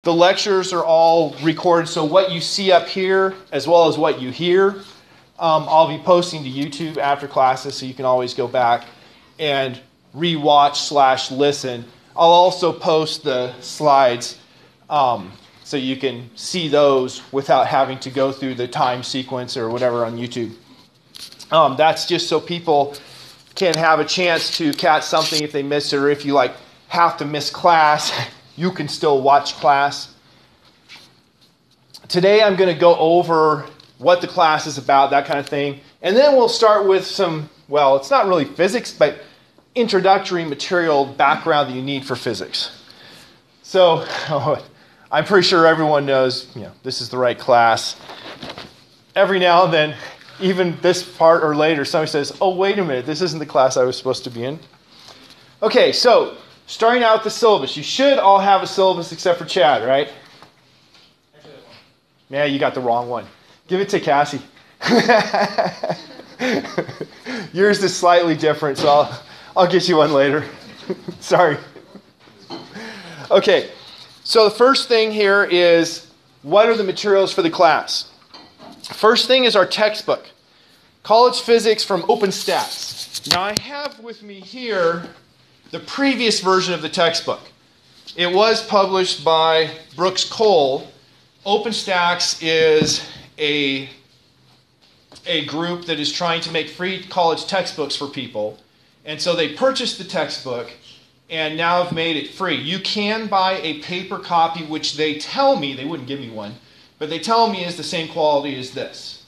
The lectures are all recorded, so what you see up here, as well as what you hear, I'll be posting to YouTube after classes, so you can always go back and rewatch/listen. I'll also post the slides so you can see those without having to go through the time sequence or whatever on YouTube. That's just so people can have a chance to catch something if they miss it, or if you have to miss class, you can still watch class. Today I'm going to go over what the class is about, that kind of thing. And then we'll start with some, well, it's not really physics, but introductory material background that you need for physics. So I'm pretty sure everyone knows, this is the right class. Every now and then, even this part or later, somebody says, oh, wait a minute, this isn't the class I was supposed to be in. Okay, so starting out with the syllabus. You should all have a syllabus except for Chad, right? Yeah, you got the wrong one. Give it to Cassie. Yours is slightly different, so I'll get you one later. Sorry. Okay, so the first thing here is, what are the materials for the class? First thing is our textbook, College Physics from OpenStax. Now I have with me here the previous version of the textbook. It was published by Brooks Cole. OpenStax is a group that is trying to make free college textbooks for people. And so they purchased the textbook and now have made it free. You can buy a paper copy, which they tell me, they wouldn't give me one, but they tell me is the same quality as this.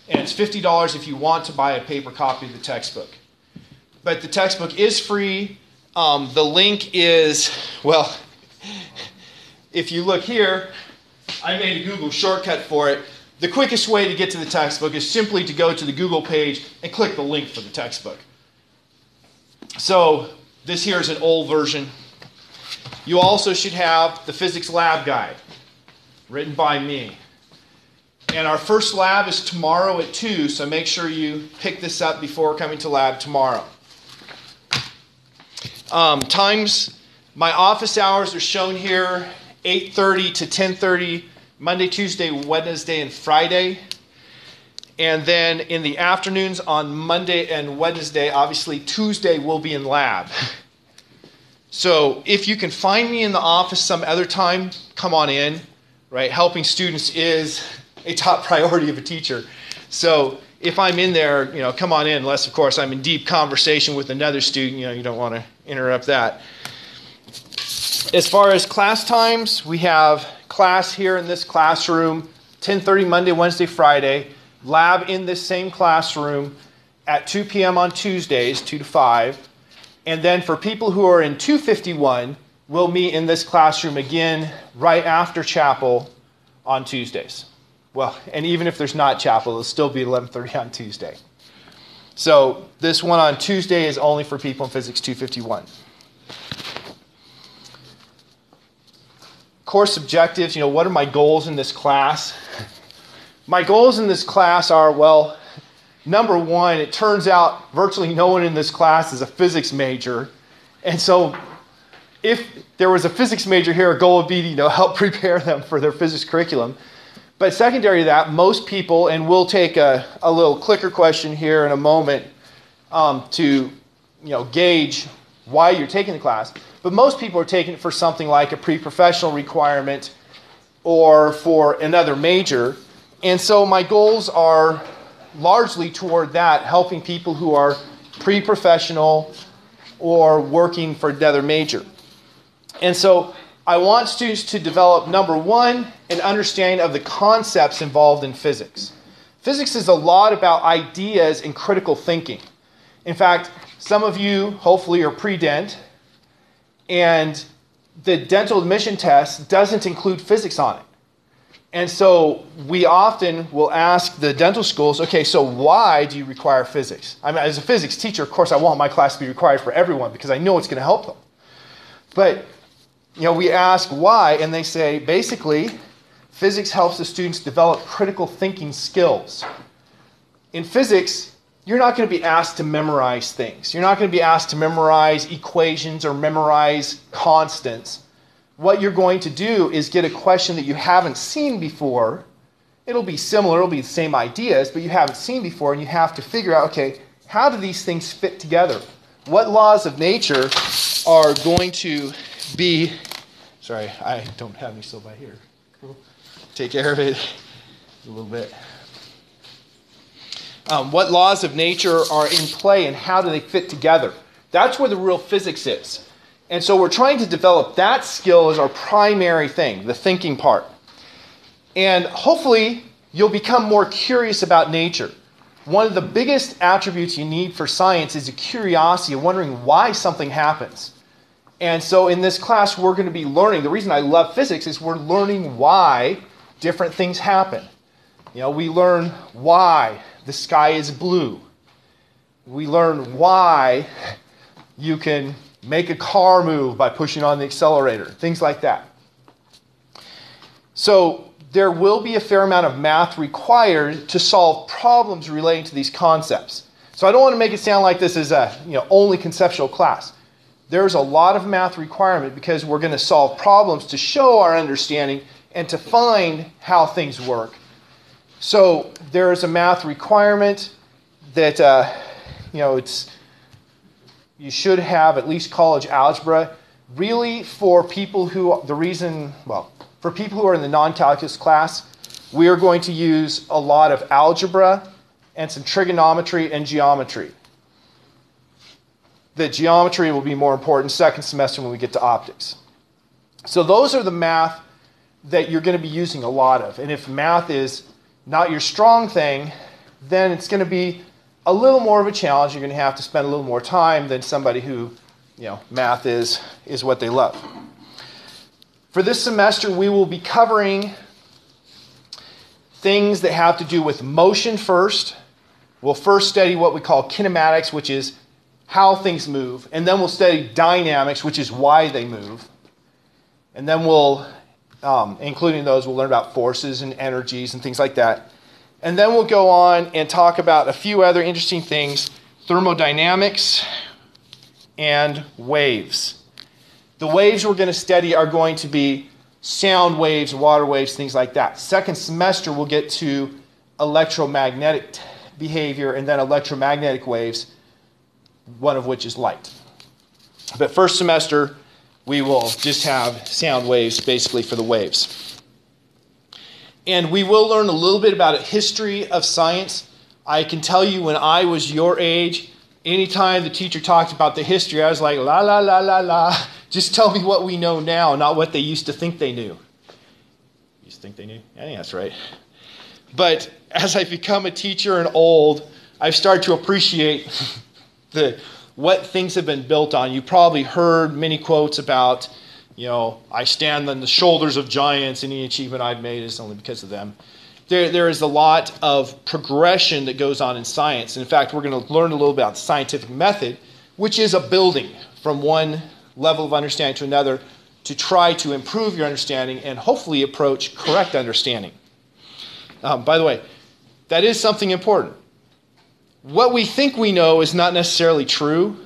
And it's $50 if you want to buy a paper copy of the textbook. But the textbook is free. The link is, well, if you look here, I made a Google shortcut for it. The quickest way to get to the textbook is simply to go to the Google page and click the link for the textbook. So this here is an old version. You also should have the physics lab guide, written by me. And our first lab is tomorrow at 2, so make sure you pick this up before coming to lab tomorrow. Times, my office hours are shown here, 8:30 to 10:30, Monday, Tuesday, Wednesday, and Friday. And then in the afternoons on Monday and Wednesday, obviously Tuesday will be in lab. So if you can find me in the office some other time, come on in, right? Helping students is a top priority of a teacher. So if I'm in there, come on in, unless, of course, I'm in deep conversation with another student, you don't want to interrupt that. As far as class times, we have class here in this classroom, 10:30 Monday, Wednesday, Friday. Lab in this same classroom at 2 p.m. on Tuesdays, 2 to 5. And then for people who are in 251, we'll meet in this classroom again right after chapel on Tuesdays. Well, and even if there's not chapel, it'll still be 11:30 on Tuesday. So this one on Tuesday is only for people in Physics 251. Course objectives, what are my goals in this class? My goals in this class are, well, number one, it turns out virtually no one in this class is a physics major. And so if there was a physics major here, a goal would be to help prepare them for their physics curriculum. But secondary to that, most people, and we'll take a little clicker question here in a moment to gauge why you're taking the class, but most people are taking it for something like a pre-professional requirement or for another major. And so my goals are largely toward that, helping people who are pre-professional or working for another major. And so I want students to develop, number one, an understanding of the concepts involved in physics. Physics is a lot about ideas and critical thinking. In fact, some of you hopefully are pre-dent, and the dental admission test doesn't include physics on it. And so we often will ask the dental schools, okay, so why do you require physics? I mean, as a physics teacher, of course, I want my class to be required for everyone because I know it's going to help them. But, we ask why, and they say, basically, physics helps the students develop critical thinking skills. In physics, you're not going to be asked to memorize things. You're not going to be asked to memorize equations or memorize constants. what you're going to do is get a question that you haven't seen before. It'll be similar, it'll be the same ideas, but you haven't seen before, and you have to figure out, okay, how do these things fit together? What laws of nature are going to be... Sorry, I don't have any syllabi here. Cool. Take care of it a little bit. What laws of nature are in play and how do they fit together? That's where the real physics is. And so we're trying to develop that skill as our primary thing, the thinking part. And hopefully you'll become more curious about nature. One of the biggest attributes you need for science is a curiosity of wondering why something happens. And so in this class we're going to be learning, the reason I love physics is we're learning why different things happen. You know, we learn why the sky is blue. We learn why you can make a car move by pushing on the accelerator, things like that. So there will be a fair amount of math required to solve problems relating to these concepts. So I don't want to make it sound like this is a only conceptual class. There's a lot of math requirement because we're going to solve problems to show our understanding and to find how things work. So there is a math requirement that you should have at least college algebra. Really, for people who for people who are in the non-calculus class, we are going to use a lot of algebra and some trigonometry and geometry. The geometry will be more important second semester when we get to optics. So those are the math that you're going to be using a lot of. And if math is not your strong thing, then it's going to be a little more of a challenge. You're going to have to spend a little more time than somebody who, math is what they love. For this semester, we will be covering things that have to do with motion first. We'll first study what we call kinematics, which is how things move. And then we'll study dynamics, which is why they move. And then we'll, including those, we'll learn about forces and energies and things like that. And then we'll go on and talk about a few other interesting things, thermodynamics and waves. The waves we're going to study are going to be sound waves, water waves, things like that. Second semester, we'll get to electromagnetic behavior and then electromagnetic waves, one of which is light. But first semester, we will just have sound waves basically for the waves. And we will learn a little bit about a history of science. I can tell you when I was your age, anytime the teacher talked about the history, I was like, la, la, la, la, la. Just tell me what we know now, not what they used to think they knew. Used to think they knew? I think that's right. But as I've become a teacher and old, I've started to appreciate what things have been built on. You probably heard many quotes about, I stand on the shoulders of giants. Any achievement I've made is only because of them. There is a lot of progression that goes on in science. And in fact, we're going to learn a little bit about the scientific method, which is a building from one level of understanding to another to try to improve your understanding and hopefully approach correct understanding. By the way, that is something important. What we think we know is not necessarily true.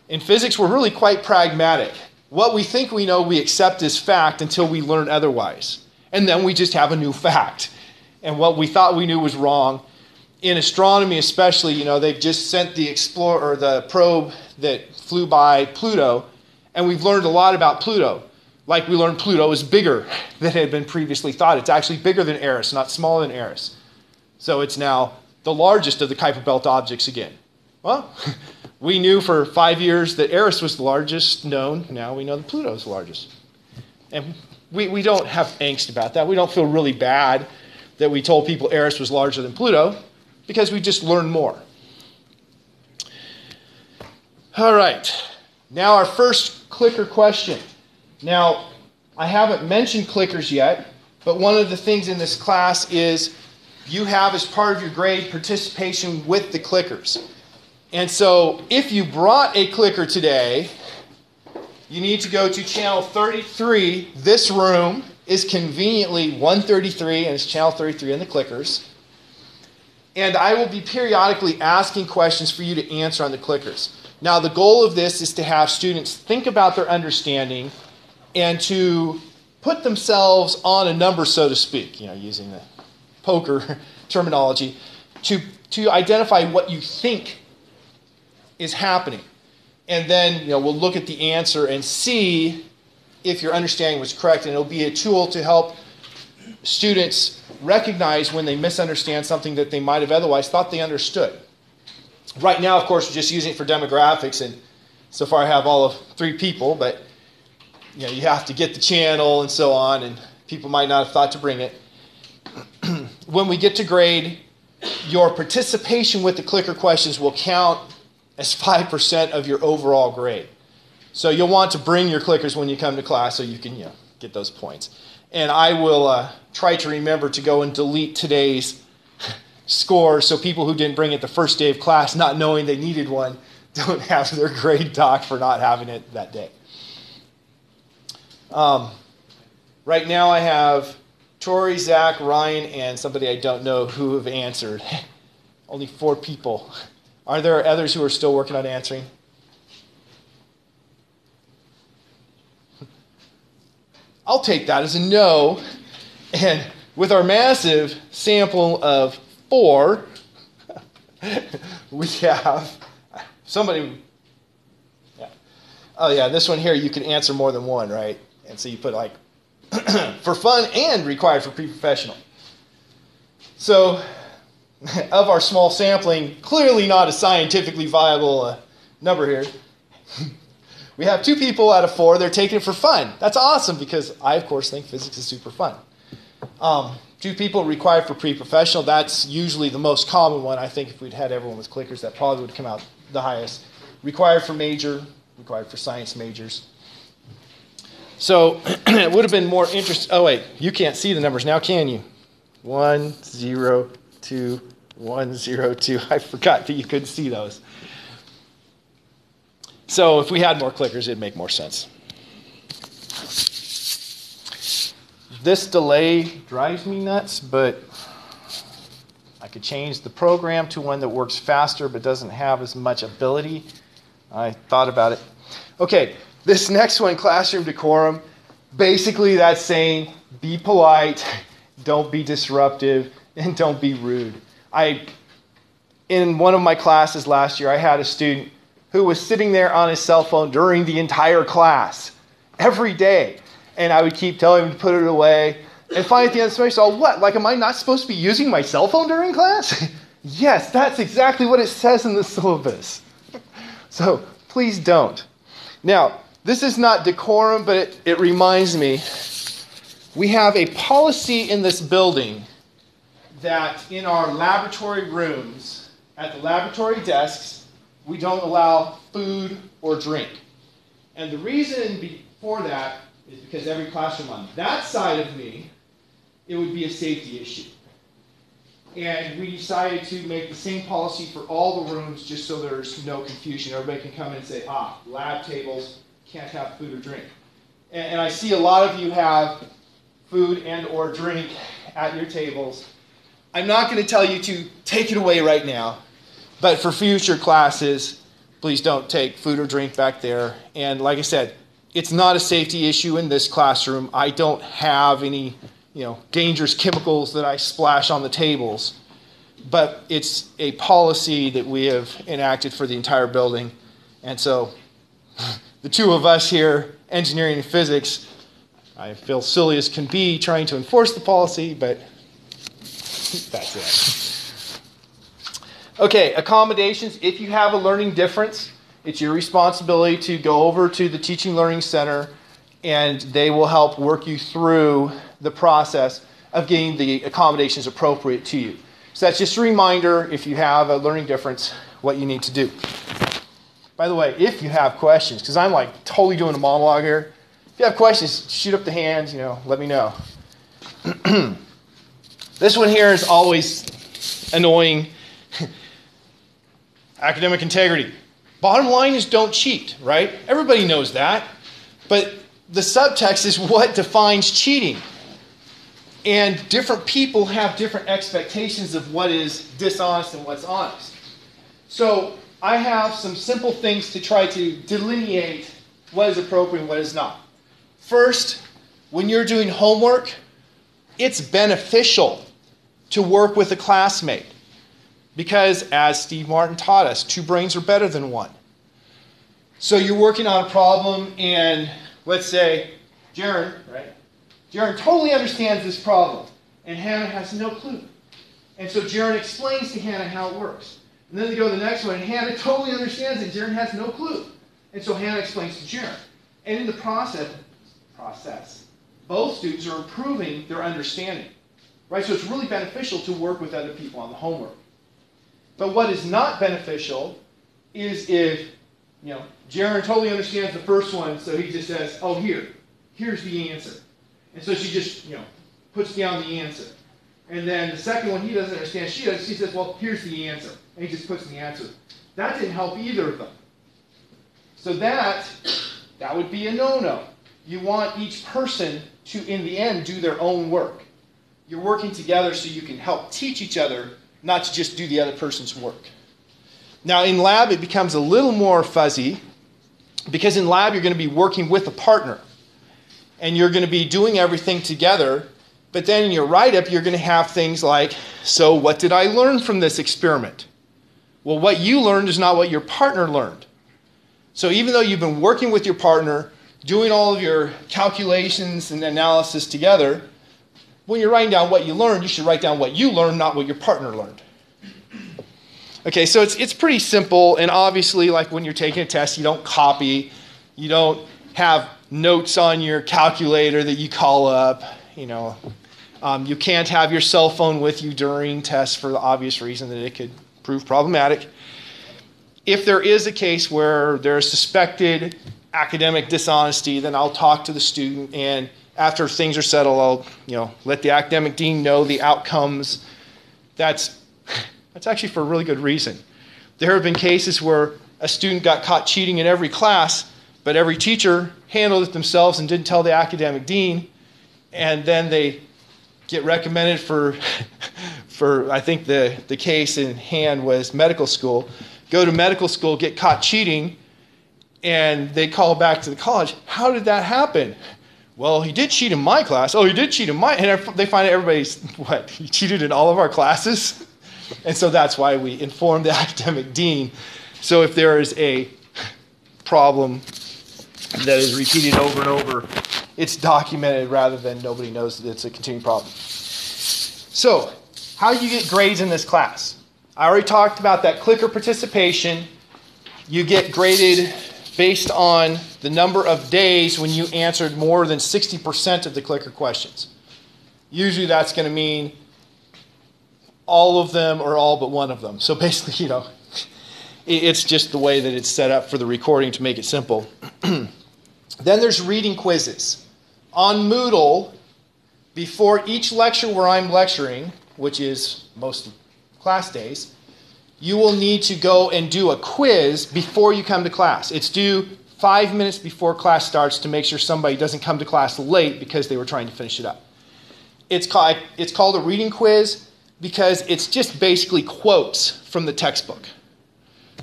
In physics, we're really quite pragmatic. What we think we know, we accept as fact until we learn otherwise. And then we just have a new fact. And what we thought we knew was wrong. In astronomy especially, they've just sent the probe that flew by Pluto, and we've learned a lot about Pluto. Like we learned Pluto is bigger than had been previously thought. It's actually bigger than Eris, not smaller than Eris. So it's now the largest of the Kuiper Belt objects again. Well, we knew for 5 years that Eris was the largest known. Now we know that Pluto is the largest. And we don't have angst about that. We don't feel really bad that we told people Eris was larger than Pluto because we just learned more. All right. Now our first clicker question. Now, I haven't mentioned clickers yet, but one of the things in this class is you have as part of your grade participation with the clickers. And so if you brought a clicker today, you need to go to channel 33. This room is conveniently 133, and it's channel 33 in the clickers. And I will be periodically asking questions for you to answer on the clickers. Now, the goal of this is to have students think about their understanding and to put themselves on a number, so to speak, using the poker terminology, to identify what you think is happening. And then we'll look at the answer and see if your understanding was correct, and it'll be a tool to help students recognize when they misunderstand something that they might have otherwise thought they understood. Right now, of course, we're just using it for demographics, and so far I have all of 3 people, but you have to get the channel and so on, and people might not have thought to bring it. When we get to grade, your participation with the clicker questions will count as 5% of your overall grade. So you'll want to bring your clickers when you come to class so you can get those points. And I will try to remember to go and delete today's score so people who didn't bring it the first day of class, not knowing they needed one, don't have their grade docked for not having it that day. Right now I have Tori, Zach, Ryan, and somebody I don't know who have answered. Only 4 people. Are there others who are still working on answering? I'll take that as a no. And with our massive sample of 4, we have somebody. Yeah. Oh yeah, this one here you can answer more than one, right? And so you put like for fun and required for pre-professional. So of our small sampling, clearly not a scientifically viable number here. We have 2 people out of 4. They're taking it for fun. That's awesome because I, of course, think physics is super fun. 2 people required for pre-professional. That's usually the most common one. I think if we'd had everyone with clickers, that probably would come out the highest. Required for major, required for science majors. So it would have been more interesting. Oh, wait, you can't see the numbers now, can you? 1, 0, 2, 1, 0, 2. I forgot that you couldn't see those. So if we had more clickers, it'd make more sense. This delay drives me nuts, but I could change the program to one that works faster but doesn't have as much ability. I thought about it. Okay, this next one, classroom decorum, basically that's saying be polite, don't be disruptive, and don't be rude. In one of my classes last year, I had a student who was sitting there on his cell phone during the entire class, every day. And I would keep telling him to put it away. And finally at the end of the semester, oh, what? Like, am I not supposed to be using my cell phone during class? Yes, that's exactly what it says in the syllabus. So please don't. Now, this is not decorum, but it reminds me, we have a policy in this building that in our laboratory rooms, at the laboratory desks, we don't allow food or drink. And the reason for that is because every classroom on that side of me, it would be a safety issue. And we decided to make the same policy for all the rooms just so there's no confusion. Everybody can come in and say, lab tables, can't have food or drink. And I see a lot of you have food and or drink at your tables. I'm not going to tell you to take it away right now, but for future classes, please don't take food or drink back there. And like I said, it's not a safety issue in this classroom. I don't have any dangerous chemicals that I splash on the tables. But it's a policy that we have enacted for the entire building. And so the 2 of us here, engineering and physics, I feel silly as can be trying to enforce the policy, but that's it. Okay, accommodations. If you have a learning difference, it's your responsibility to go over to the Teaching Learning Center and they will help work you through the process of getting the accommodations appropriate to you. So that's just a reminder, if you have a learning difference, what you need to do. By the way, if you have questions, because I'm like totally doing a monologue here, if you have questions, shoot up the hand, let me know. This one here is always annoying. Academic integrity. Bottom line is don't cheat, right? Everybody knows that. But the subtext is what defines cheating. And different people have different expectations of what is dishonest and what's honest. So I have some simple things to try to delineate what is appropriate and what is not. First, when you're doing homework, it's beneficial to work with a classmate because, as Steve Martin taught us, 2 brains are better than 1. So you're working on a problem, and let's say Jaron, right? Jaron totally understands this problem, and Hannah has no clue. And so Jaron explains to Hannah how it works. And then they go to the next one, and Hannah totally understands it. Jaron has no clue. And so Hannah explains to Jaron. And in the process, both students are improving their understanding. Right? So it's really beneficial to work with other people on the homework. But what is not beneficial is if, Jaron totally understands the first one, so he just says, oh, here's the answer. And so she just, puts down the answer. And then the second one he doesn't understand, she says, well, here's the answer. And he just puts the answer. That didn't help either of them. So that would be a no-no. You want each person to, in the end, do their own work. You're working together so you can help teach each other, not to just do the other person's work. Now, in lab, it becomes a little more fuzzy because in lab, you're going to be working with a partner. And you're going to be doing everything together. But then in your write-up, you're going to have things like, so what did I learn from this experiment? Well, what you learned is not what your partner learned. So even though you've been working with your partner, doing all of your calculations and analysis together, when you're writing down what you learned, you should write down what you learned, not what your partner learned. Okay, so it's pretty simple, and obviously, like when you're taking a test, you don't copy, you don't have notes on your calculator that you call up, you can't have your cell phone with you during tests for the obvious reason that it could prove problematic. If there is a case where there's suspected academic dishonesty, then I'll talk to the student, and after things are settled, I'll let the academic dean know the outcomes. That's actually for a really good reason. There have been cases where a student got caught cheating in every class, but every teacher handled it themselves and didn't tell the academic dean, and then they get recommended for I think the case in hand was medical school. Go to medical school, get caught cheating, and they call back to the college. How did that happen? Well, he did cheat in my class. Oh, he did cheat in my... And they find out everybody's, he cheated in all of our classes? And so that's why we inform the academic dean. So if there is a problem that is repeated over and over, it's documented rather than nobody knows that it's a continuing problem. So, how do you get grades in this class? I already talked about that clicker participation. You get graded based on the number of days when you answered more than 60% of the clicker questions. Usually that's going to mean all of them or all but one of them. So basically, it's just the way that it's set up for the recording to make it simple. Then there's reading quizzes. On Moodle, before each lecture where I'm lecturing, which is most class days, you will need to go and do a quiz before you come to class. It's due 5 minutes before class starts to make sure somebody doesn't come to class late because they were trying to finish it up. It's called a reading quiz because it's just basically quotes from the textbook.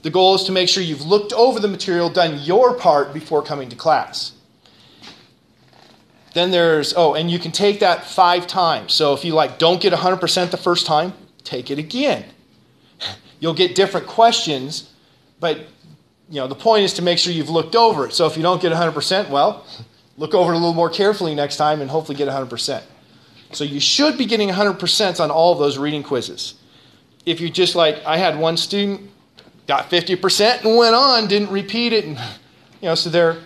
The goal is to make sure you've looked over the material, done your part before coming to class. Then there's, and you can take that 5 times. So if you don't get 100% the first time, take it again. You'll get different questions, but the point is to make sure you've looked over it. So if you don't get 100%, well, look over it a little more carefully next time and hopefully get 100%. So you should be getting 100% on all of those reading quizzes. If you just I had one student, got 50% and went on, didn't repeat it, and so their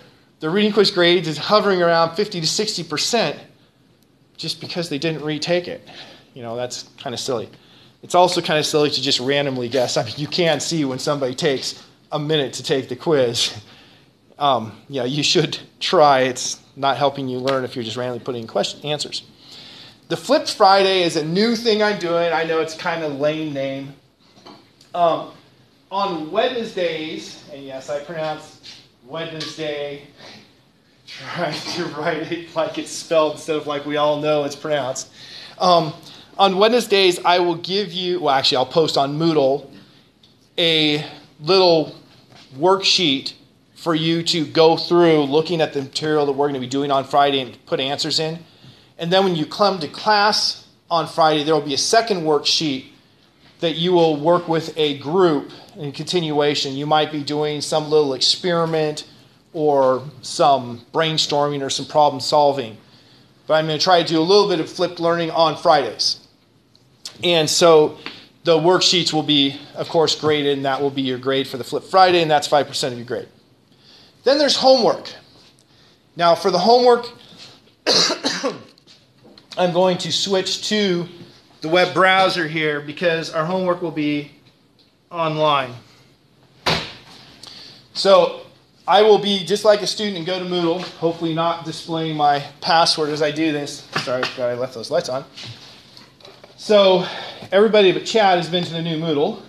reading quiz grades is hovering around 50 to 60% just because they didn't retake it. That's kind of silly. It's also kind of silly to just randomly guess. I mean, you can see when somebody takes a minute to take the quiz. You should try. It's not helping you learn if you're just randomly putting in answers. The Flipped Friday is a new thing I'm doing. I know it's kind of a lame name. On Wednesdays, and yes, I pronounce Wednesday, trying to write it like it's spelled instead of like we all know it's pronounced. On Wednesdays, I will give you, I'll post on Moodle a little worksheet for you to go through looking at the material that we're going to be doing on Friday and put answers in. And then when you come to class on Friday, there will be a second worksheet that you will work with a group in continuation. You might be doing some little experiment or some brainstorming or some problem solving. But I'm going to try to do a little bit of flipped learning on Fridays. And so the worksheets will be, of course, graded, and that will be your grade for the Flip Friday, and that's 5% of your grade. Then there's homework. Now for the homework, I'm going to switch to the web browser here because our homework will be online. So I will be just like a student and go to Moodle, hopefully not displaying my password as I do this. Sorry, I left those lights on. So everybody but Chad has been to the new Moodle,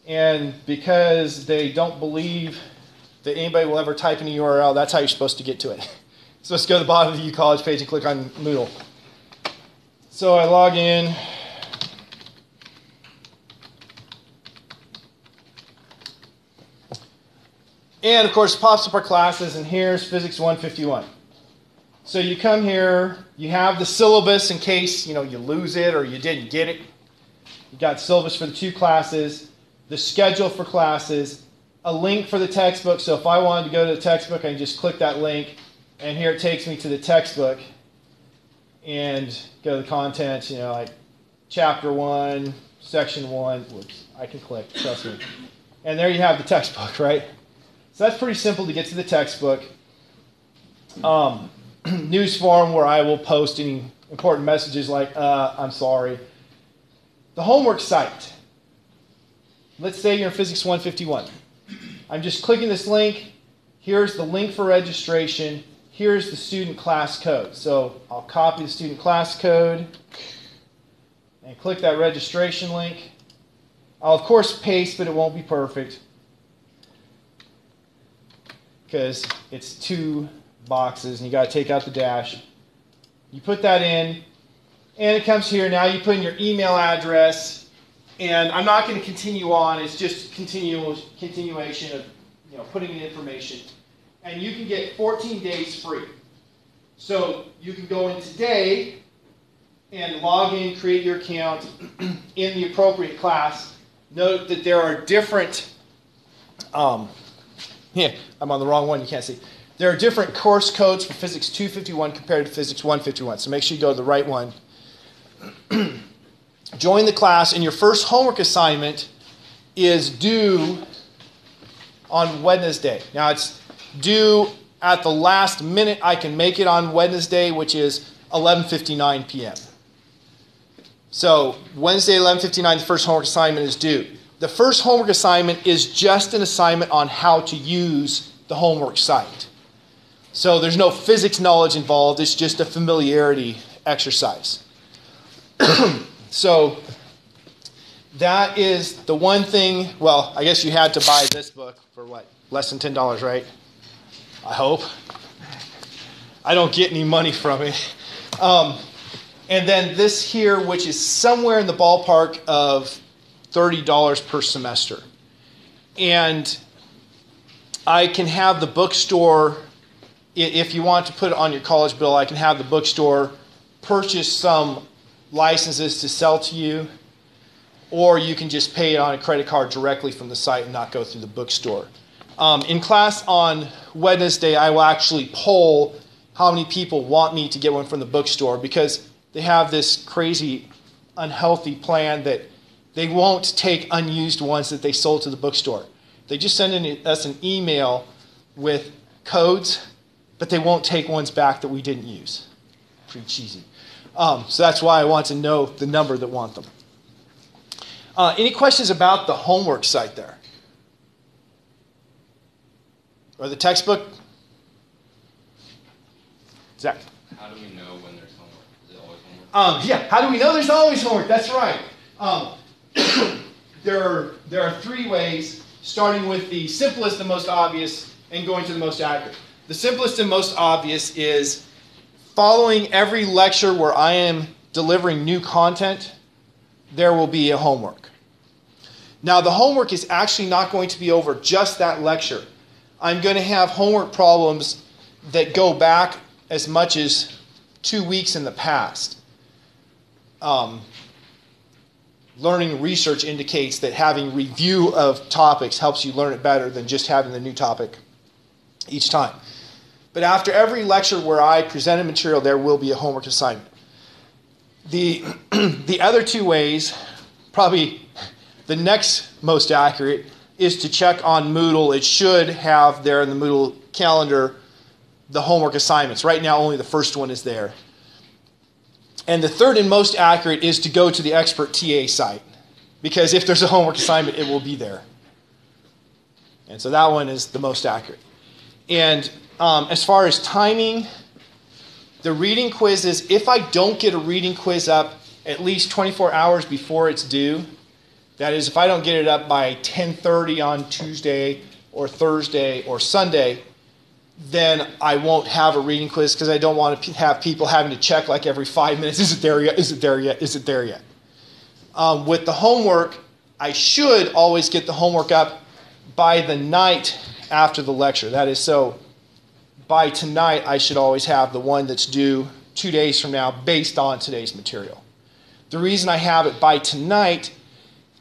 and because they don't believe that anybody will ever type in a URL, that's how you're supposed to get to it. You're supposed to go to the bottom of the UCollege page and click on Moodle. So I log in. And of course, it pops up our classes, and here's Physics 151. So you come here, you have the syllabus in case you lose it or you didn't get it. You got syllabus for the 2 classes, the schedule for classes, a link for the textbook. So if I wanted to go to the textbook, I can just click that link, and here it takes me to the textbook and go to the content, like chapter 1, section 1. Whoops, I can click, trust me. And there you have the textbook, right? So that's pretty simple to get to the textbook. News forum where I will post any important messages like, I'm sorry. The homework site. Let's say you're in Physics 151. I'm just clicking this link. Here's the link for registration. Here's the student class code. So I'll copy the student class code and click that registration link. I'll of course paste, but it won't be perfect because it's 2 boxes and you got to take out the dash. You put that in and it comes here. Now you put in your email address, and I'm not going to continue on. It's just continuation of putting in information. And you can get 14 days free. So you can go in today and log in, create your account in the appropriate class. Note that there are different, I'm on the wrong one, you can't see. There are different course codes for Physics 251 compared to Physics 151, so make sure you go to the right one. Join the class, and your first homework assignment is due on Wednesday. Now it's due at the last minute I can make it on Wednesday, which is 11:59 p.m. So Wednesday, 11:59, the first homework assignment is due. The first homework assignment is just an assignment on how to use the homework site. So there's no physics knowledge involved. It's just a familiarity exercise. So that is the one thing. Well, I guess you had to buy this book for what? Less than $10, right? I hope. I don't get any money from it. And then this here, which is somewhere in the ballpark of $30 per semester. And I can have the bookstore, if you want to put it on your college bill, I can have the bookstore purchase some licenses to sell to you, or you can just pay it on a credit card directly from the site and not go through the bookstore. In class on Wednesday, I will actually poll how many people want me to get one from the bookstore, because they have this crazy, unhealthy plan that they won't take unused ones that they sold to the bookstore. They just send us an email with codes, but they won't take ones back that we didn't use. Pretty cheesy. So that's why I want to know the number that want them. Any questions about the homework site there? Or the textbook? Zach? How do we know when there's homework? Is it always homework? Yeah, how do we know there's always homework? That's right. There are 3 ways, starting with the simplest and most obvious and going to the most accurate. The simplest and most obvious is following every lecture where I am delivering new content, there will be a homework. Now, the homework is actually not going to be over just that lecture. I'm going to have homework problems that go back as much as 2 weeks in the past. Learning research indicates that having review of topics helps you learn it better than just having the new topic each time. But after every lecture where I presented material, there will be a homework assignment. The other two ways, probably the next most accurate, is to check on Moodle. It should have there in the Moodle calendar the homework assignments. Right now, only the first one is there. And the third and most accurate is to go to the expert TA site, because if there's a homework assignment, it will be there. And so that one is the most accurate. And as far as timing, the reading quizzes, if I don't get a reading quiz up at least 24 hours before it's due, that is, if I don't get it up by 10:30 on Tuesday or Thursday or Sunday, then I won't have a reading quiz, because I don't want to have people having to check like every 5 minutes, is it there yet, is it there yet, is it there yet? With the homework, I should always get the homework up by the night after the lecture. That is, so by tonight, I should always have the one that's due 2 days from now based on today's material. The reason I have it by tonight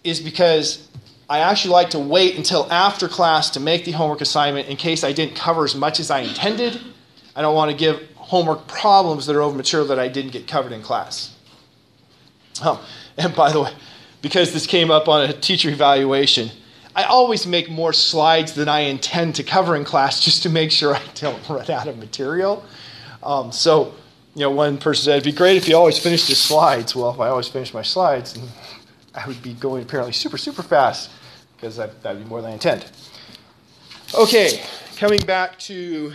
is because I actually like to wait until after class to make the homework assignment in case I didn't cover as much as I intended. I don't want to give homework problems that are over material that I didn't get covered in class. And by the way, because this came up on a teacher evaluation, I always make more slides than I intend to cover in class just to make sure I don't run out of material. So, one person said, it'd be great if you always finished your slides. Well, if I always finish my slides, I would be going apparently super, super fast, because that would be more than I intend. Okay, coming back to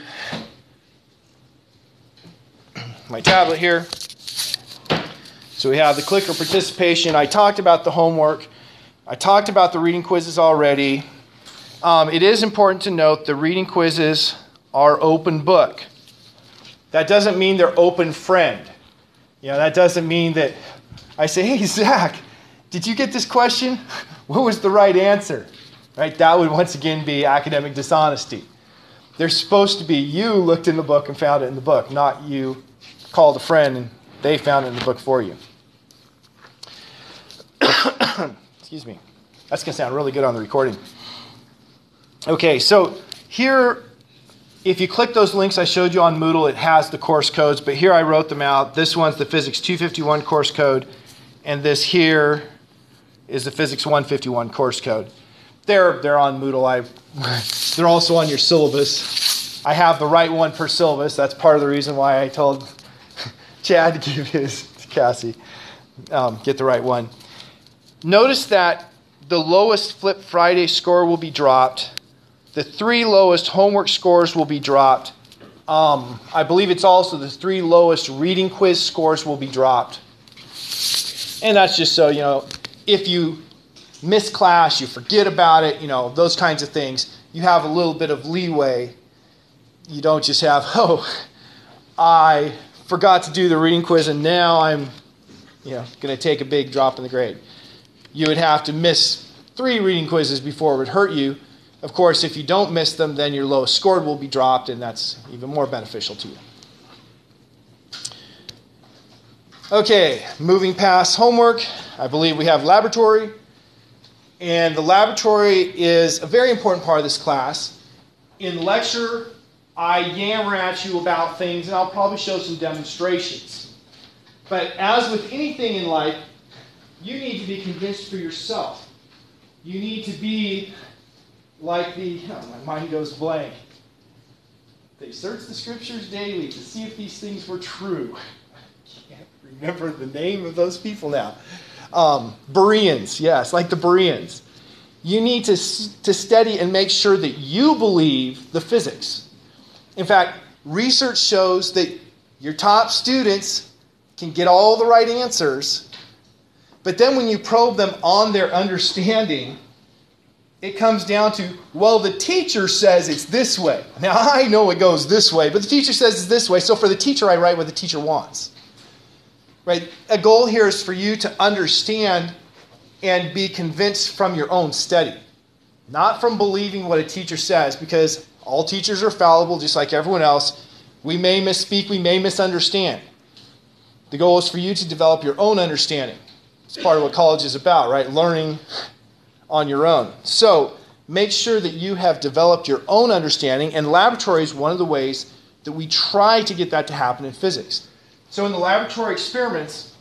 my tablet here. So we have the clicker participation. I talked about the homework. I talked about the reading quizzes already. It is important to note the reading quizzes are open book. That doesn't mean they're open friend. That doesn't mean that I say, hey, Zach, did you get this question? What was the right answer? Right? That would once again be academic dishonesty. They're supposed to be you looked in the book and found it in the book, not you called a friend and they found it in the book for you. Excuse me. That's going to sound really good on the recording. Okay, so here, if you click those links I showed you on Moodle, it has the course codes, but here I wrote them out. This one's the Physics 251 course code, and this here is the Physics 151 course code. They're on Moodle. They're also on your syllabus. I have the right one per syllabus. That's part of the reason why I told Chad to give his to Cassie. Get the right one. Notice that the lowest Flip Friday score will be dropped. The 3 lowest homework scores will be dropped. I believe it's also the 3 lowest reading quiz scores will be dropped. And that's just so, if you miss class, you forget about it, those kinds of things, you have a little bit of leeway. You don't just have, I forgot to do the reading quiz and now I'm, going to take a big drop in the grade. You would have to miss 3 reading quizzes before it would hurt you. Of course, if you don't miss them, then your lowest scored will be dropped, and that's even more beneficial to you. Okay, moving past homework, I believe we have laboratory. And the laboratory is a very important part of this class. In lecture, I yammer at you about things, and I'll probably show some demonstrations. But as with anything in life, you need to be convinced for yourself. You need to be like my mind goes blank. They searched the scriptures daily to see if these things were true. I can't remember the name of those people now. Bereans, yes, like the Bereans. You need to study and make sure that you believe the physics. In fact, research shows that your top students can get all the right answers, but then when you probe them on their understanding, it comes down to, well, the teacher says it's this way. Now, I know it goes this way, but the teacher says it's this way, so for the teacher, I write what the teacher wants. Right? A goal here is for you to understand and be convinced from your own study, not from believing what a teacher says, because All teachers are fallible, just like everyone else. We may misspeak, we may misunderstand. The goal is for you to develop your own understanding. It's part of what college is about, right? Learning on your own. So make sure that you have developed your own understanding, and laboratory is one of the ways that we try to get that to happen in physics. So in the laboratory experiments,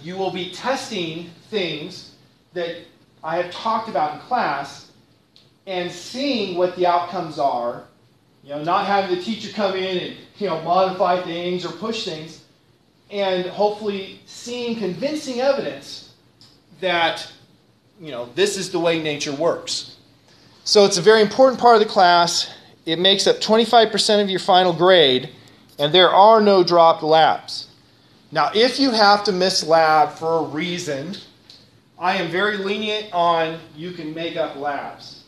you will be testing things that I have talked about in class and seeing what the outcomes are. Not having the teacher come in and modify things or push things, and hopefully seeing convincing evidence that this is the way nature works. So it's a very important part of the class. It makes up 25% of your final grade, and there are no dropped labs. Now, if you have to miss lab for a reason, I am very lenient on you can make up labs.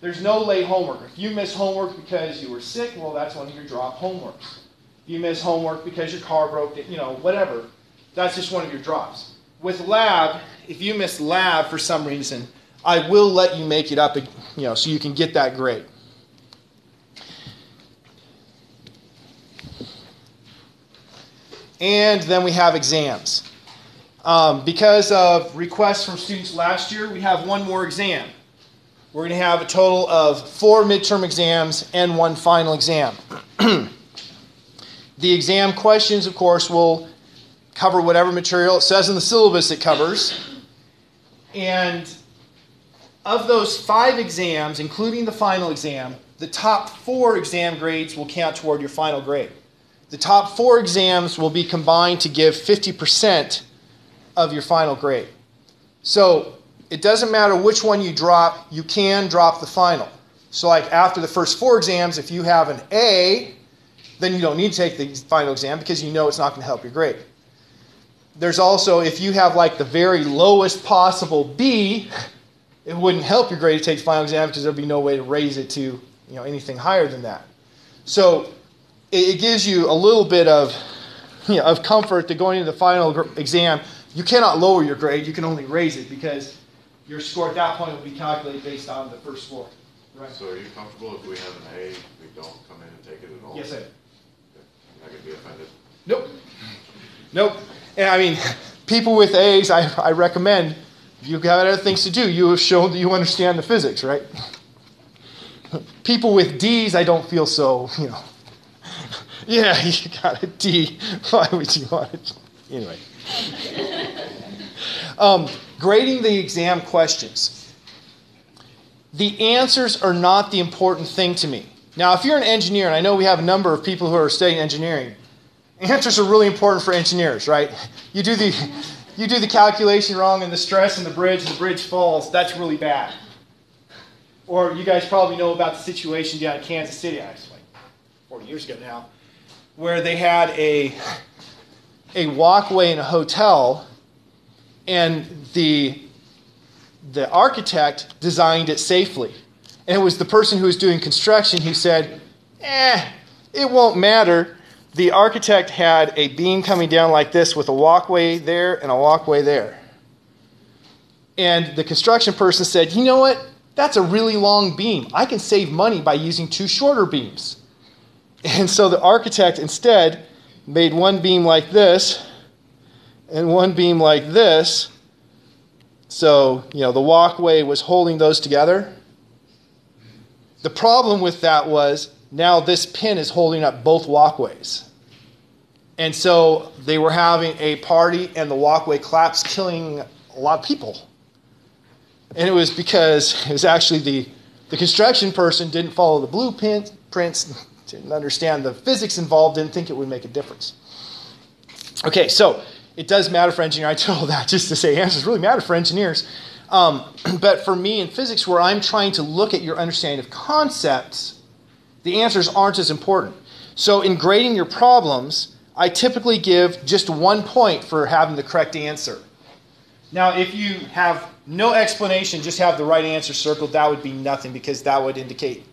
There's no late homework. If you miss homework because you were sick, well, that's one of your drop homeworks. If you miss homework because your car broke, whatever, that's just one of your drops. With lab, if you miss lab for some reason, I will let you make it up, so you can get that grade. And then we have exams. Because of requests from students last year, we have one more exam. We're going to have a total of 4 midterm exams and 1 final exam. The exam questions, of course, will cover whatever material it says in the syllabus it covers. And of those 5 exams, including the final exam, the top 4 exam grades will count toward your final grade. The top 4 exams will be combined to give 50% of your final grade. So it doesn't matter which one you drop, you can drop the final. So like after the first 4 exams, if you have an A, then you don't need to take the final exam because you know it's not going to help your grade. There's also, if you have like the very lowest possible B, it wouldn't help your grade to take the final exam because there'd be no way to raise it to anything higher than that. So it gives you a little bit of comfort that going into the final exam, you cannot lower your grade, you can only raise it because your score at that point will be calculated based on the first 4. Right. So are you comfortable if we have an A, we don't come in and take it at all? Yes, I am. You're not going to be offended? Nope. Nope. And I mean, people with A's, I recommend, if you've got other things to do, you have shown that you understand the physics, right? People with D's, I don't feel so, yeah, you got a D. Why would you want it? Anyway. Grading the exam questions. The answers are not the important thing to me. Now, if you're an engineer, and I know we have a number of people who are studying engineering, answers are really important for engineers, right? You do the calculation wrong and the stress in the bridge falls, that's really bad. Or you guys probably know about the situation down in Kansas City, actually, 40 years ago now, where they had a walkway in a hotel, and the architect designed it safely. And it was the person who was doing construction who said, it won't matter. The architect had a beam coming down like this with a walkway there and a walkway there. And the construction person said, you know what? That's a really long beam. I can save money by using 2 shorter beams. And so the architect instead made one beam like this and one beam like this. So, the walkway was holding those together. The problem with that was now this pin is holding up both walkways. And so they were having a party and the walkway collapsed, killing a lot of people. And it was because it was actually the construction person didn't follow the blueprints, didn't understand the physics involved, didn't think it would make a difference. Okay, so it does matter for engineering. I did all that just to say answers really matter for engineers. But for me in physics, where I'm trying to look at your understanding of concepts, the answers aren't as important. So in grading your problems, I typically give just 1 point for having the correct answer. Now, if you have no explanation, just have the right answer circled, that would be nothing because that would indicate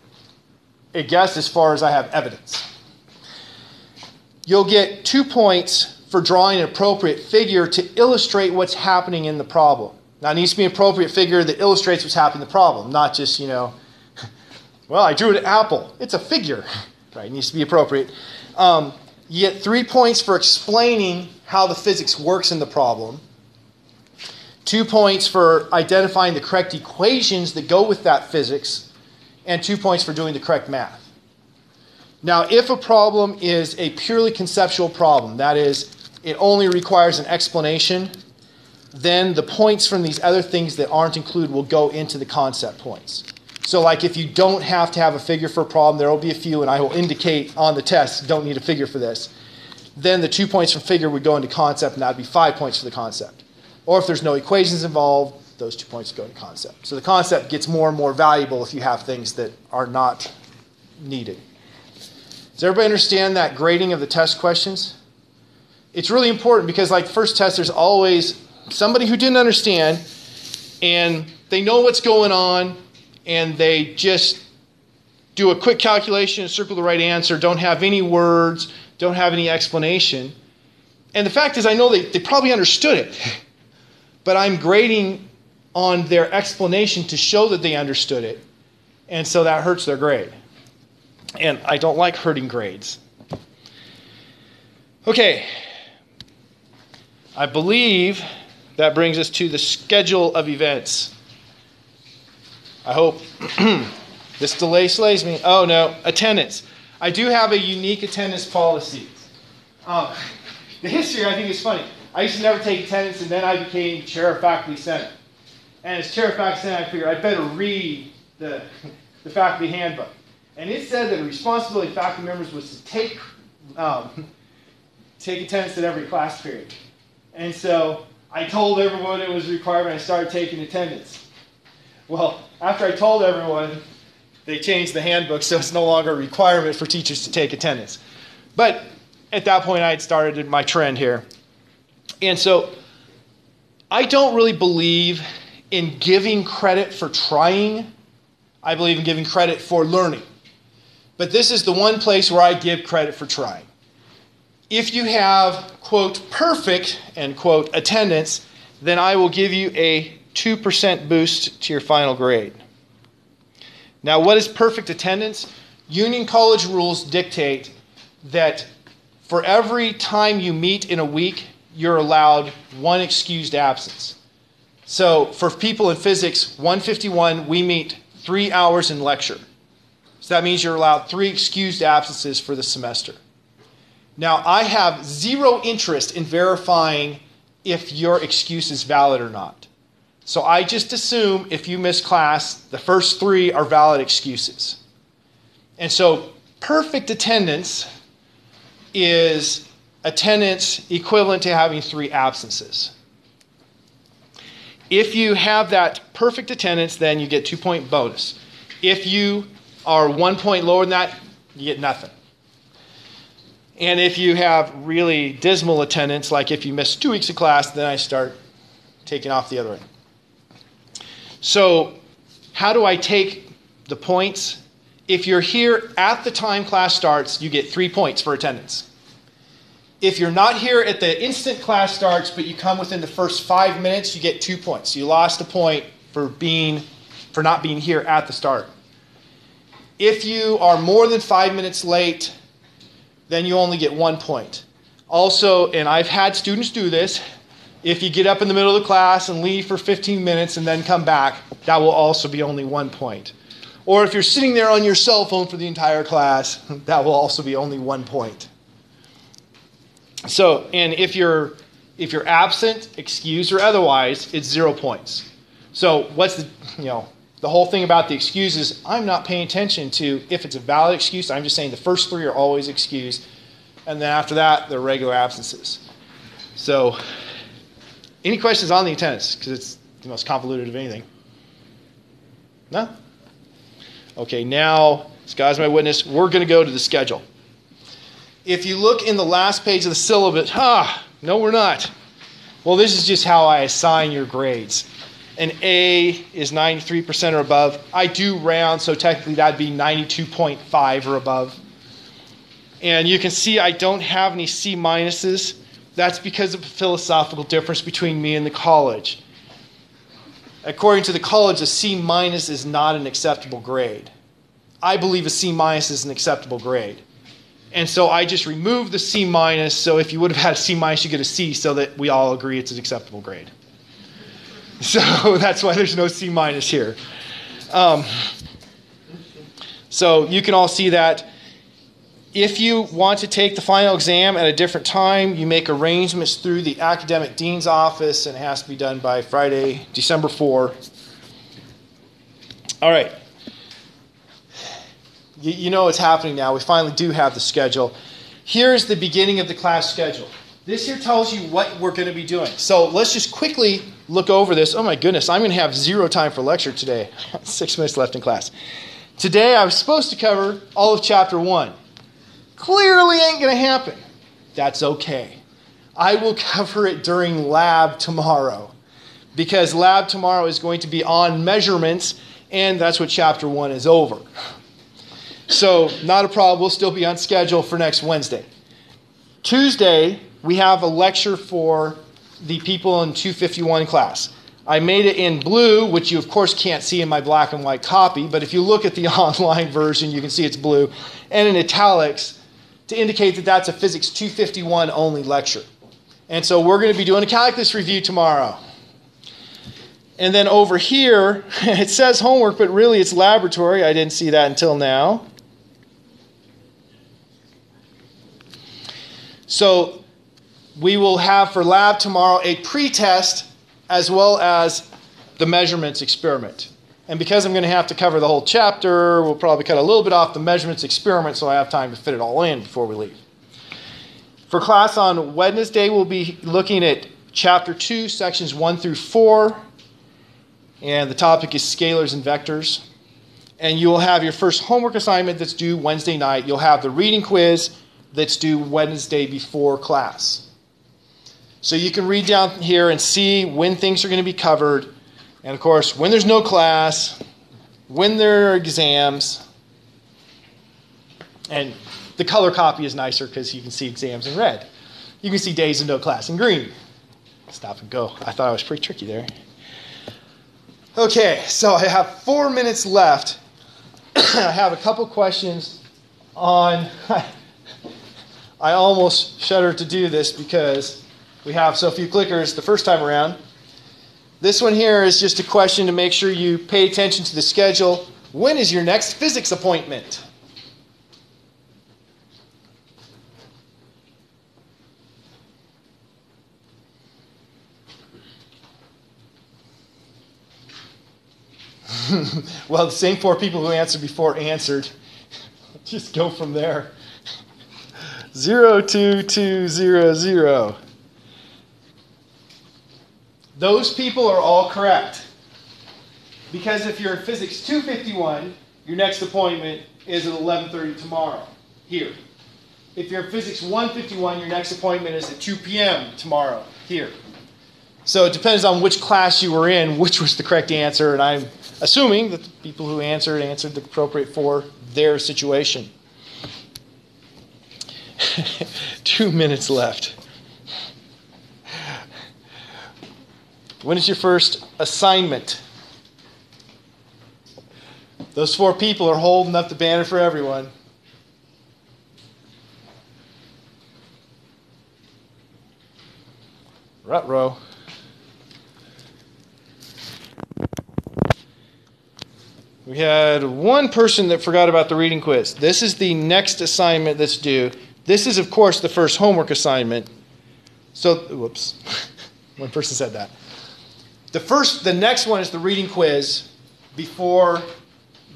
a guess as far as I have evidence. You'll get 2 points for drawing an appropriate figure to illustrate what's happening in the problem. Now, it needs to be an appropriate figure that illustrates what's happening in the problem, not just, Well, I drew an apple. It's a figure. Right, it needs to be appropriate. You get 3 points for explaining how the physics works in the problem. 2 points for identifying the correct equations that go with that physics. And 2 points for doing the correct math. Now, if a problem is a purely conceptual problem, that is, it only requires an explanation, then the points from these other things that aren't included will go into the concept points. So like if you don't have to have a figure for a problem, there will be a few, and I will indicate on the test, you don't need a figure for this. Then the 2 points from figure would go into concept, and that would be 5 points for the concept. Or if there's no equations involved, those 2 points go into concept. So the concept gets more and more valuable if you have things that are not needed. Does everybody understand that grading of the test questions? It's really important because like first test, there's always somebody who didn't understand, and they know what's going on, and they just do a quick calculation and circle the right answer, don't have any words, don't have any explanation. And the fact is, I know they probably understood it, but I'm grading on their explanation to show that they understood it, and so that hurts their grade. And I don't like hurting grades. Okay. I believe that brings us to the schedule of events. I hope this delay slays me. Oh, no. Attendance. I do have a unique attendance policy. The history, I think, is funny. I used to never take attendance, and then I became chair of faculty senate. And as chair of faculty senate, I figured I'd better read the faculty handbook. And it said that the responsibility of faculty members was to take attendance at every class period. And so I told everyone it was required, and I started taking attendance. Well, after I told everyone, they changed the handbook, so it's no longer a requirement for teachers to take attendance. But at that point, I had started my trend here. And so I don't really believe in giving credit for trying. I believe in giving credit for learning. But this is the one place where I give credit for trying. If you have, quote, perfect, end quote, attendance, then I will give you a 2% boost to your final grade. Now, what is perfect attendance? Union College rules dictate that for every time you meet in a week, you're allowed 1 excused absence. So for people in physics, 151, we meet 3 hours in lecture. So that means you're allowed 3 excused absences for the semester. Now, I have zero interest in verifying if your excuse is valid or not. So I just assume if you miss class, the first 3 are valid excuses. And so perfect attendance is attendance equivalent to having 3 absences. If you have that perfect attendance, then you get 2-point bonus. If you are 1 point lower than that, you get nothing. And if you have really dismal attendance, like if you miss 2 weeks of class, then I start taking off the other end. So how do I take the points? If you're here at the time class starts, you get 3 points for attendance. If you're not here at the instant class starts, but you come within the first 5 minutes, you get 2 points. You lost a point for not being here at the start. If you are more than 5 minutes late, then you only get 1 point. Also, and I've had students do this, if you get up in the middle of the class and leave for 15 minutes and then come back, that will also be only 1 point. Or if you're sitting there on your cell phone for the entire class, that will also be only 1 point. So, and if you're absent, excused, or otherwise, it's 0 points. So what's the whole thing about the excuses, I'm not paying attention to if it's a valid excuse. I'm just saying the first 3 are always excused. And then after that, they're regular absences. So any questions on the attendance? Because it's the most convoluted of anything. No? Okay, now, as God's my witness, we're going to go to the schedule. If you look in the last page of the syllabus, no, we're not. Well, this is just how I assign your grades. An A is 93% or above. I do round, so technically that'd be 92.5 or above. And you can see I don't have any C minuses. That's because of a philosophical difference between me and the college. According to the college, a C minus is not an acceptable grade. I believe a C minus is an acceptable grade. And so I just removed the C minus, so if you would have had a C minus, you get a C, so that we all agree it's an acceptable grade. So that's why there's no C minus here. So you can all see that. If you want to take the final exam at a different time, you make arrangements through the academic dean's office, and it has to be done by Friday, December 4. All right. You know what's happening now. We finally do have the schedule. Here's the beginning of the class schedule. This here tells you what we're going to be doing. So let's just quickly look over this. Oh my goodness, I'm going to have 0 time for lecture today. 6 minutes left in class. Today I was supposed to cover all of chapter 1. Clearly ain't going to happen. That's okay. I will cover it during lab tomorrow, because lab tomorrow is going to be on measurements, and that's what chapter 1 is over. So not a problem. We'll still be on schedule for next Wednesday. Tuesday, we have a lecture for the people in 251 class. I made it in blue, which you of course can't see in my black and white copy, but if you look at the online version, you can see it's blue, and in italics to indicate that that's a Physics 251 only lecture. And so we're going to be doing a calculus review tomorrow. And then over here, it says homework, but really it's laboratory. I didn't see that until now. So we will have for lab tomorrow a pre-test as well as the measurements experiment. And because I'm going to have to cover the whole chapter, we'll probably cut a little bit off the measurements experiment so I have time to fit it all in before we leave. For class on Wednesday, we'll be looking at chapter 2, sections 1 through 4. And the topic is scalars and vectors. And you will have your first homework assignment that's due Wednesday night. You'll have the reading quiz that's due Wednesday before class. So you can read down here and see when things are going to be covered. And of course, when there's no class, when there are exams. And the color copy is nicer because you can see exams in red. You can see days of no class in green. Stop and go. I thought I was pretty tricky there. Okay, so I have 4 minutes left. I have a couple questions on... I almost shudder to do this because we have so few clickers the first time around. This one here is just a question to make sure you pay attention to the schedule. When is your next physics appointment? Well, the same 4 people who answered before answered. Just go from there. 02200. Those people are all correct. Because if you're in Physics 251, your next appointment is at 11:30 tomorrow, here. If you're in Physics 151, your next appointment is at 2 p.m. tomorrow, here. So it depends on which class you were in, which was the correct answer, and I'm assuming that the people who answered the appropriate for their situation. 2 minutes left. When is your first assignment? Those 4 people are holding up the banner for everyone. Ruh-roh. We had one person that forgot about the reading quiz. This is the next assignment that's due. This is, of course, the first homework assignment. So, whoops. One person said that. The next one is the reading quiz before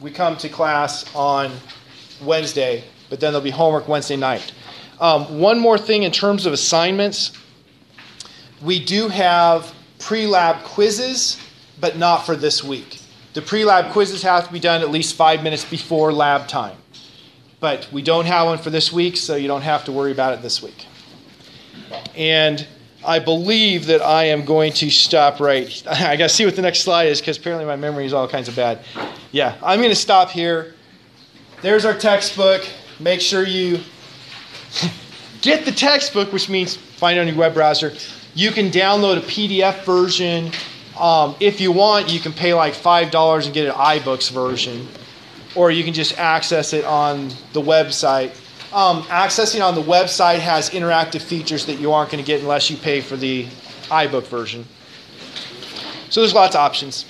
we come to class on Wednesday, but then there'll be homework Wednesday night. One more thing in terms of assignments. We do have pre-lab quizzes, but not for this week. The pre-lab quizzes have to be done at least 5 minutes before lab time. But we don't have one for this week, so you don't have to worry about it this week. And I believe that I am going to stop right. I got to see what the next slide is because apparently my memory is all kinds of bad. Yeah, I'm going to stop here. There's our textbook. Make sure you get the textbook, which means find it on your web browser. You can download a PDF version. If you want, you can pay like $5 and get an iBooks version. or you can just access it on the website. Accessing on the website has interactive features that you aren't going to get unless you pay for the iBook version. So there's lots of options.